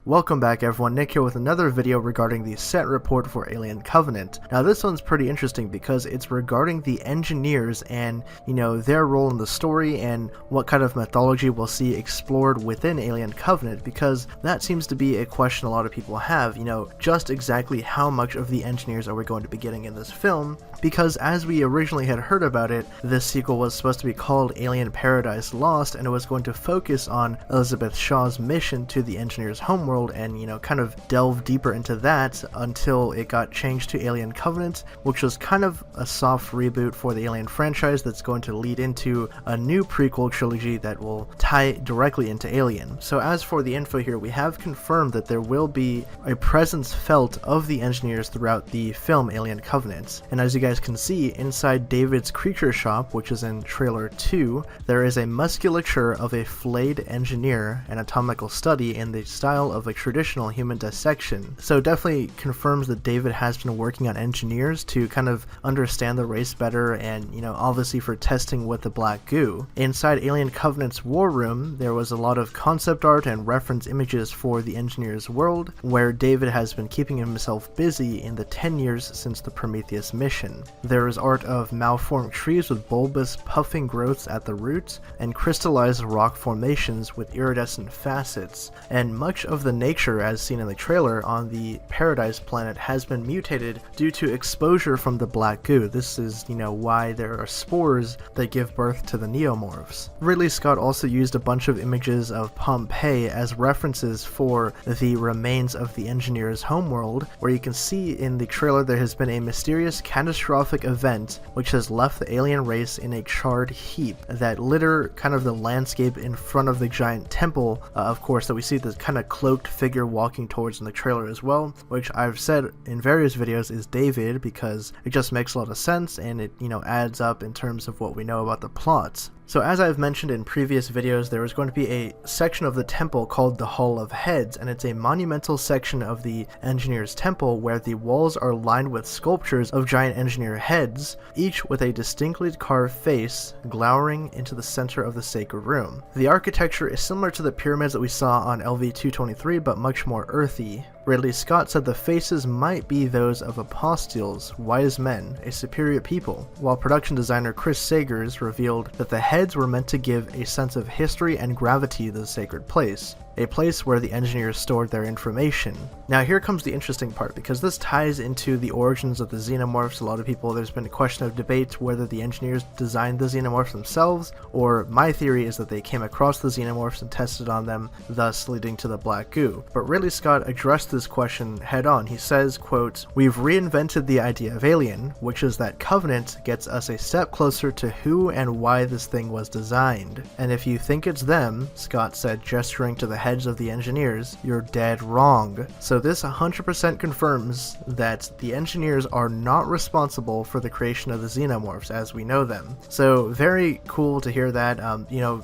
Welcome back everyone, Nick here with another video regarding the set report for Alien Covenant. Now this one's pretty interesting because it's regarding the engineers and, their role in the story and what kind of mythology we'll see explored within Alien Covenant, because that seems to be a question a lot of people have, just exactly how much of the engineers are we going to be getting in this film, because as we originally had heard about it, this sequel was supposed to be called Alien Paradise Lost, and it was going to focus on Elizabeth Shaw's mission to the engineers' homeworld and kind of delve deeper into that until it got changed to Alien Covenant, which was kind of a soft reboot for the Alien franchise that's going to lead into a new prequel trilogy that will tie directly into Alien. So as for the info here, we have confirmed that there will be a presence felt of the engineers throughout the film Alien Covenant, and as you guys can see inside David's creature shop, which is in trailer 2, there is a musculature of a flayed engineer, an anatomical study in the style of a traditional human dissection. So it definitely confirms that David has been working on engineers to kind of understand the race better and, obviously for testing with the black goo. Inside Alien Covenant's war room, there was a lot of concept art and reference images for the engineers' world, where David has been keeping himself busy in the 10 years since the Prometheus mission. There is art of malformed trees with bulbous puffing growths at the roots and crystallized rock formations with iridescent facets, and much of the nature as seen in the trailer on the Paradise planet has been mutated due to exposure from the black goo. This is, why there are spores that give birth to the neomorphs. Ridley Scott also used a bunch of images of Pompeii as references for the remains of the engineers' homeworld, where you can see in the trailer there has been a mysterious catastrophic event which has left the alien race in a charred heap that litter kind of the landscape in front of the giant temple, of course, that we see this kind of cloaked figure walking towards in the trailer as well, which I've said in various videos is David, because it just makes a lot of sense and it adds up in terms of what we know about the plot. So as I've mentioned in previous videos, there is going to be a section of the temple called the Hall of Heads, and it's a monumental section of the engineer's temple where the walls are lined with sculptures of giant engineer heads, each with a distinctly carved face glowering into the center of the sacred room. The architecture is similar to the pyramids that we saw on LV-223, but much more earthy. Ridley Scott said the faces might be those of apostoles, wise men, a superior people, while production designer Chris Sagers revealed that the heads were meant to give a sense of history and gravity to the sacred place, a place where the engineers stored their information. Now here comes the interesting part, because this ties into the origins of the Xenomorphs. A lot of people, there's been a question of debate whether the engineers designed the Xenomorphs themselves, or my theory is that they came across the Xenomorphs and tested on them, thus leading to the black goo. But Ridley Scott addressed this question head on. He says, quote, "We've reinvented the idea of Alien, which is that Covenant gets us a step closer to who and why this thing was designed. And if you think it's them," Scott said, gesturing to the heads of the engineers, "you're dead wrong." So this 100% confirms that the engineers are not responsible for the creation of the Xenomorphs as we know them. So very cool to hear that.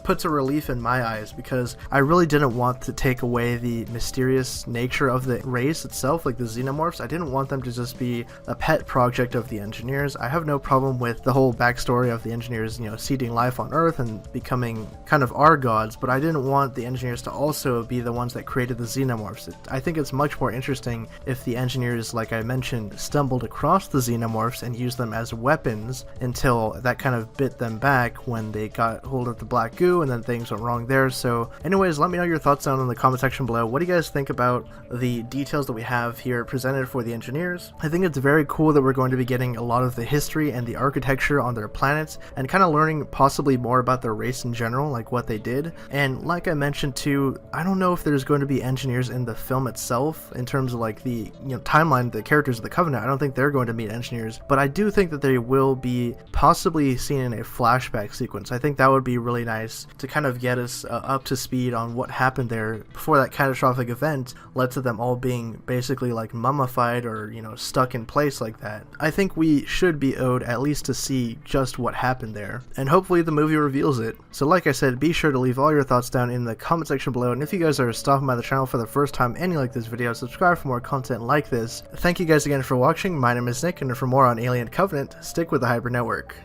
Puts a relief in my eyes, because I really didn't want to take away the mysterious nature of the race itself, like the Xenomorphs. I didn't want them to just be a pet project of the engineers. I have no problem with the whole backstory of the engineers, seeding life on Earth and becoming kind of our gods, but I didn't want the engineers to also be the ones that created the Xenomorphs. I think it's much more interesting if the engineers, like I mentioned, stumbled across the Xenomorphs and used them as weapons until that kind of bit them back when they got hold of the black goo and then things went wrong there. So anyways, let me know your thoughts down in the comment section below. What do you guys think about the details that we have here presented for the engineers? I think it's very cool that we're going to be getting a lot of the history and the architecture on their planets and kind of learning possibly more about their race in general, like what they did. And like I mentioned too, I don't know if there's going to be engineers in the film itself in terms of like the timeline, the characters of the Covenant. I don't think they're going to meet engineers, but I do think that they will be possibly seen in a flashback sequence. I think that would be really nice to kind of get us up to speed on what happened there before that catastrophic event led to them all being basically like mummified or stuck in place like that. I think we should be owed at least to see just what happened there, and hopefully the movie reveals it. So like I said, be sure to leave all your thoughts down in the comment section below, and if you guys are stopping by the channel for the first time and you like this video, subscribe for more content like this. Thank you guys again for watching. My name is Nick, and for more on Alien Covenant, stick with the Hybrid Network.